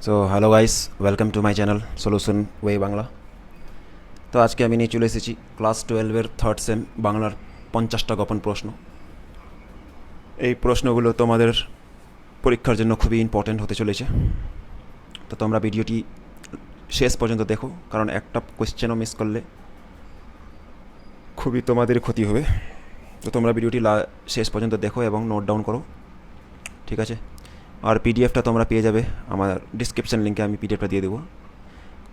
So hello guys, welcome to my channel solution way Bangla. তো আজকে আমি নিয়ে চলে এসেছি ক্লাস 12-এর থার্ড সেম বাংলার 50টা গোপন প্রশ্ন। এই প্রশ্নগুলো তোমাদের পরীক্ষার জন্য খুবই ইম্পর্ট্যান্ট হতে চলেছে। তো তোমরা ভিডিওটি শেষ পর্যন্ত দেখো, কারণ একটা কোয়েশ্চেনও মিস করলে খুবই তোমাদের ক্ষতি হবে। তো তোমরা ভিডিওটি শেষ পর্যন্ত দেখো এবং নোট ডাউন করো, ঠিক আছে? আর পিডিএফটা তোমরা পেয়ে যাবে আমার ডিসক্রিপশান লিঙ্কে, আমি পিডিএফটা দিয়ে দেবো।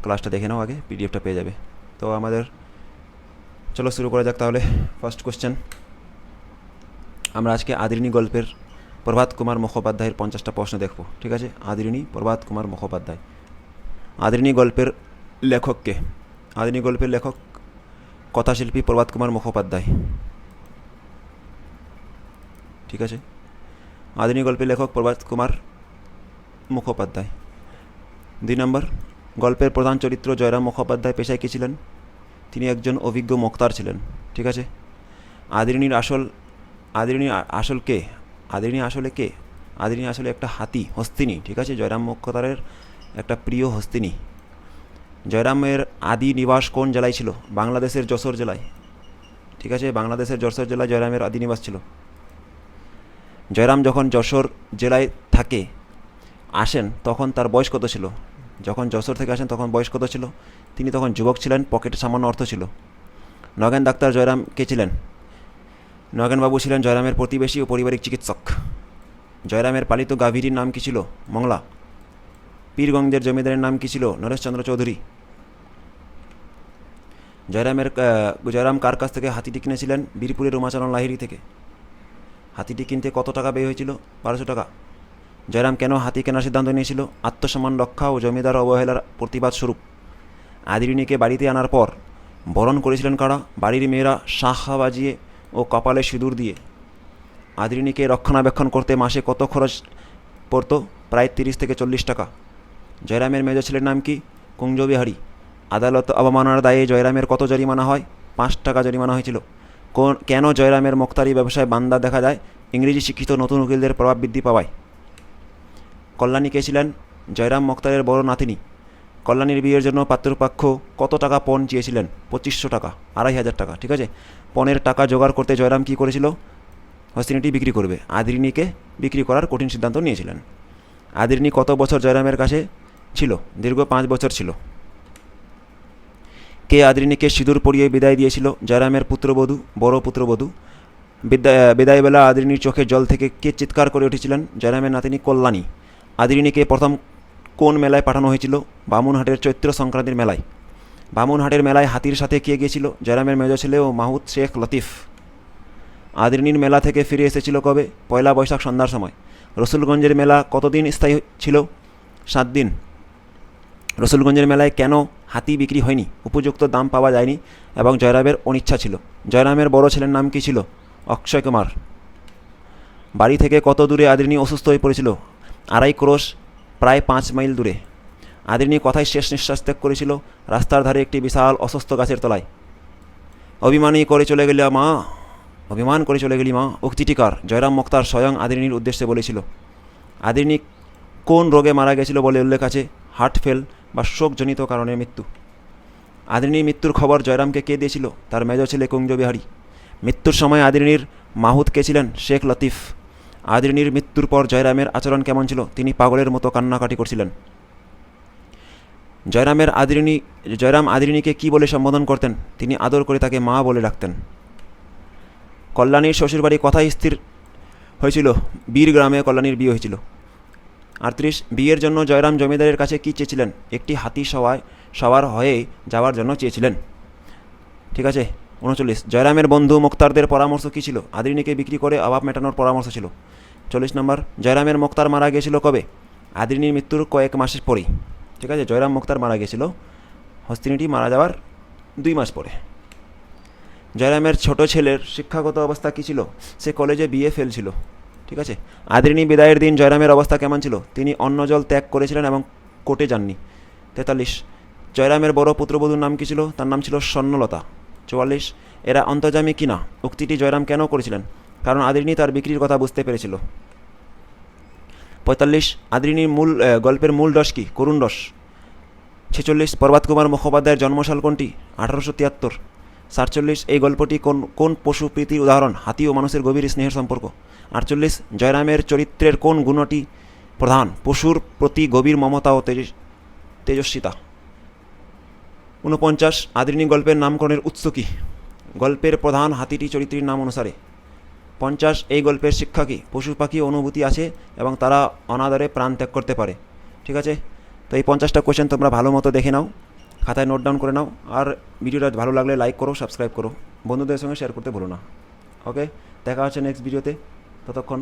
ক্লাসটা দেখে নাও, আগে পিডিএফটা পেয়ে যাবে। তো আমাদের চলো শুরু করা যাক তাহলে। ফার্স্ট কোশ্চেন, আমরা আজকে আদরিণী গল্পের প্রভাত কুমার মুখোপাধ্যায়ের 50টা প্রশ্ন দেখব, ঠিক আছে? আদরিণী প্রভাত কুমার মুখোপাধ্যায়। আদরিণী গল্পের লেখক কে? আদরিণী গল্পের লেখক কথাশিল্পী প্রভাত কুমার মুখোপাধ্যায়, ঠিক আছে? আধুনিক গল্পের লেখক প্রভাত কুমার মুখোপাধ্যায়। 2 নম্বর, গল্পের প্রধান চরিত্র জয়রাম মুখোপাধ্যায় পেশায় কী ছিলেন? তিনি একজন অভিজ্ঞ মোক্তার ছিলেন, ঠিক আছে? আদরিণী আসল কে? আদরিণী আসলে কে? আদরিণী আসলে একটা হাতি, হস্তিনী, ঠিক আছে? জয়রাম মুখোপাধ্যায়ের একটা প্রিয় হস্তিনী। জয়রামের আদি নিবাস কোন জেলায় ছিল? বাংলাদেশের যশোর জেলায়, ঠিক আছে? বাংলাদেশের যশোর জেলায় জয়রামের আদি নিবাস ছিল। জয়রাম যখন যশোর জেলায় আসেন তখন তার বয়স কত ছিল? যখন যশোর থেকে আসেন তখন বয়স কত ছিল? তিনি তখন যুবক ছিলেন, পকেটে সামান্য অর্থ ছিল। নগেন ডাক্তার জয়রাম কে ছিলেন? নগেনবাবু ছিলেন জয়রামের প্রতিবেশী ও পারিবারিক চিকিৎসক। জয়রামের পালিত গাভীটির নাম কী ছিল? মংলা। পীরগঞ্জের জমিদারের নাম কী ছিল? নরেশচন্দ্র চৌধুরী। জয়রাম কার কাছ থেকে হাতিটি কিনেছিলেন? বীরপুরের উমাচরণ লাহিড়ী থেকে। হাতিটি কিনতে কত টাকা ব্যয় হয়েছিল? 1200 টাকা। জয়রাম কেন হাতি কেনার সিদ্ধান্ত নিয়েছিল? আত্মসম্মান রক্ষা ও জমিদার অবহেলার প্রতিবাদ স্বরূপ। আদরিণীকে বাড়িতে আনার পর বরণ করেছিলেন কারা? বাড়ির মেয়েরা শাঁখা বাজিয়ে ও কপালে সিঁদুর দিয়ে। আদরিণীকে রক্ষণাবেক্ষণ করতে মাসে কত খরচ পড়তো? প্রায় 30 থেকে 40 টাকা। জয়রামের মেজ ছেলের নাম কি? কুঞ্জবিহারী। আদালত অবমাননার দায়ে জয়রামের কত জরিমানা হয়? 5 টাকা জরিমানা হয়েছিল। কেন জয়রামের মোক্তারি ব্যবসায় বান্দা দেখা যায়? ইংরেজি শিক্ষিত নতুন উকিলদের প্রভাব বৃদ্ধি পাওয়ায়। কল্যাণী কে ছিলেন? জয়রাম মোক্তারের বড় নাতিনী। কল্যাণীর বিয়ের জন্য পাত্রপক্ষ কত টাকা পণ চেয়েছিলেন? 2500 টাকা, 2500 টাকা, ঠিক আছে? পণের টাকা জোগাড় করতে জয়রাম কী করেছিল? হস্তিনীটি বিক্রি করবে। আদরিণীকে বিক্রি করার কঠিন সিদ্ধান্ত নিয়েছিলেন। আদরিণী কত বছর জয়রামের কাছে ছিল? দীর্ঘ 5 বছর ছিল। কে আদরিণীকে সিঁদুর পরিয়ে বিদায় দিয়েছিল? জয়রামের পুত্রবধূ, বড় পুত্রবধূ। বিদায়বেলা আদরিণীর চোখে জল থেকে কে চিৎকার করে উঠেছিলেন? জয়রামের নাতিনী কল্যাণী। আদরিণীকে প্রথম কোন মেলায় পাঠানো হয়েছিল? বামুনহাটের চৈত্র সংক্রান্তির মেলায়। বামুনহাটের মেলায় হাতির সাথে কে গিয়েছিল? জয়রামের মেজ ছেলে ও মাহুদ শেখ লতিফ। আদরিণীর মেলা থেকে ফিরে এসেছিল কবে? পয়লা বৈশাখ সন্ধ্যার সময়। রসুলগঞ্জের মেলা কতদিন স্থায়ী ছিল? 7 দিন। রসুলগঞ্জের মেলায় কেন হাতি বিক্রি হয়নি? উপযুক্ত দাম পাওয়া যায়নি এবং জয়রামের অনিচ্ছা ছিল। জয়রামের বড় ছেলের নাম কী ছিল? অক্ষয় কুমার। বাড়ি থেকে কত দূরে আদরিণী অসুস্থ হয়ে পড়েছিল? 2.5 ক্রোশ, প্রায় 5 মাইল দূরে। আদরিণী কথায় শেষ নিঃশ্বাস ত্যাগ করেছিল? রাস্তার ধারে একটি বিশাল অসুস্থ গাছের তলায়। অভিমান করে চলে গেলি মা উক্তিটি কার? জয়রাম মোক্তার স্বয়ং আদরিণীর উদ্দেশ্যে বলেছিল। আদরিণী কোন রোগে মারা গেছিল বলে উল্লেখ আছে? হার্ট ফেল বা শোকজনিত কারণে মৃত্যু। আদরিণীর মৃত্যুর খবর জয়রামকে কে দিয়েছিল? তার মেজ ছেলে কুঞ্জবিহারী। মৃত্যুর সময় আদরিণীর মাহুদ কে ছিলেন? শেখ লতিফ। আদরিণীর মৃত্যুর পর জয়রামের আচরণ কেমন ছিল? তিনি পাগলের মতো কান্নাকাটি করছিলেন। জয়রাম আদরিণীকে কী বলে সম্বোধন করতেন? তিনি আদর করে তাকে মা বলে ডাকতেন। কল্যাণীর শ্বশুরবাড়ি কথায় স্থির হয়েছিল? বীরগ্রামে কল্যাণীর বিয়ে হয়েছিল। 38, বিয়ের জন্য জয়রাম জমিদারের কাছে কী চেয়েছিলেন? একটি হাতি সওয়ার হয়ে যাওয়ার জন্য চেয়েছিলেন, ঠিক আছে? 39, জয়রামের বন্ধু মোক্তারদের পরামর্শ কী ছিল? আদরিণীকে বিক্রি করে অভাব মেটানোর পরামর্শ ছিল। 40 নম্বর, জয়রামের মোক্তার মারা গিয়েছিল কবে? আদরিণীর মৃত্যুর কয়েক মাস পরেই, ঠিক আছে? জয়রাম মোক্তার মারা গিয়েছিল হস্তিনীটি মারা যাওয়ার 2 মাস পরে। জয়রামের ছোট ছেলের শিক্ষাগত অবস্থা কী ছিল? সে কলেজে বিএ ফেল ছিল, ঠিক আছে? আদরিণী বিদায়ের দিন জয়রামের অবস্থা কেমন ছিল? তিনি অন্ন জল ত্যাগ করেছিলেন এবং কোর্টে যাননি। 43, জয়রামের বড় পুত্রবধূর নাম কী ছিল? তার নাম ছিল স্বর্ণলতা। 44, এরা অন্তর্যামী কিনা উক্তিটি জয়রাম কেন করেছিলেন? কারণ আদরিণী তার বিক্রির কথা বুঝতে পেরেছিল। 45 আদ্রিনীর গল্পের মূল রস কি? করুণ রস। 46 প্রভাত কুমার মুখোপাধ্যায়ের জন্মসাল কোনটি? 1873। 47 এই গল্পটি কোন পশু প্রীতির উদাহরণ? হাতি ও মানুষের গভীর স্নেহের সম্পর্ক। 48 জয়রামের চরিত্রের কোন গুণটি প্রধান? পশুর প্রতি গভীর মমতা ও তেজস্বিতা। 49 আদ্রিনী গল্পের নামকরণের উৎস কি? গল্পের প্রধান হাতিটি চরিত্রের নাম অনুসারে। 50 এই গল্পের শিক্ষা কি? পশু পাখি অনুভূতি আছে এবং তারা অনাদরে প্রাণ ত্যাগ করতে পারে। ঠিক আছে, তো এই 50টা কোয়েশ্চেন তোমরা ভালো মতো দেখে নাও, খাতায় নোট ডাউন করে নাও, আর ভিডিওটা ভালো লাগলে লাইক করো, সাবস্ক্রাইব করো, বন্ধুদের সঙ্গে শেয়ার করতে ভুলো না। ওকে, দেখা হচ্ছে নেক্সট ভিডিওতে, ততক্ষণ